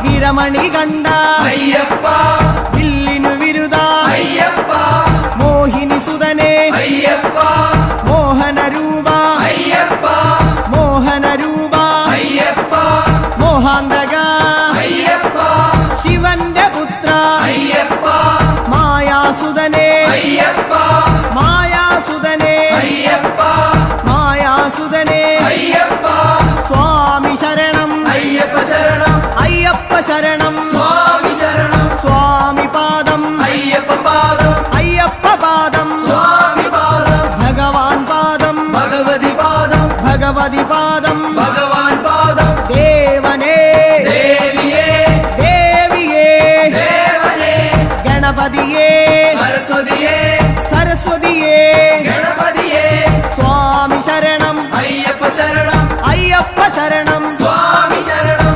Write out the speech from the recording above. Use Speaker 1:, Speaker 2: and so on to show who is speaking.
Speaker 1: വീരമണി കണ്ട
Speaker 2: അയ്യപ്പ
Speaker 1: വില്ലിനു വിരുദ
Speaker 2: അയ്യപ്പ
Speaker 1: മോഹിനി സുതനെ
Speaker 2: അയ്യപ്പ
Speaker 1: മോഹന രൂപ
Speaker 2: അയ്യപ്പ
Speaker 1: മോഹന രൂപ
Speaker 2: അയ്യപ്പ
Speaker 1: മോഹാന്തക
Speaker 2: അയ്യപ്പ
Speaker 1: ശിവന്റെ പുത്ര
Speaker 2: അയ്യപ്പ
Speaker 1: മായാസുതനെ
Speaker 2: അയ്യപ്പ
Speaker 1: മായാസുതനെ
Speaker 2: അയ്യപ്പ
Speaker 1: മായാസുതനെ
Speaker 2: അയ്യപ്പ
Speaker 1: സ്വാമി ശരണം
Speaker 2: അയ്യപ്പ ശരണം
Speaker 1: അയ്യപ്പ ശരണം
Speaker 2: സ്വാമി ശരണം
Speaker 1: സ്വാമി പാദം
Speaker 2: അയ്യപ്പ പാദം
Speaker 1: അയ്യപ്പ പാദം
Speaker 2: സ്വാമി പാദം
Speaker 1: ഭഗവാൻ പാദം
Speaker 2: ഭഗവതി പാദം
Speaker 1: ഭഗവതി പാദം
Speaker 2: ഭഗവാൻ പാദം
Speaker 1: ദേവനേ
Speaker 2: ദേവിയേ
Speaker 1: ദേവിയേ
Speaker 2: ദേവനേ
Speaker 1: ഗണപതിയേ
Speaker 2: സരസ്വതിയേ
Speaker 1: സരസ്വതിയേ
Speaker 2: ഗണപതിയേ
Speaker 1: സ്വാമി ശരണം
Speaker 2: അയ്യപ്പ ശരണം
Speaker 1: അയ്യപ്പ ശരണം
Speaker 2: സ്വാമി ശരണം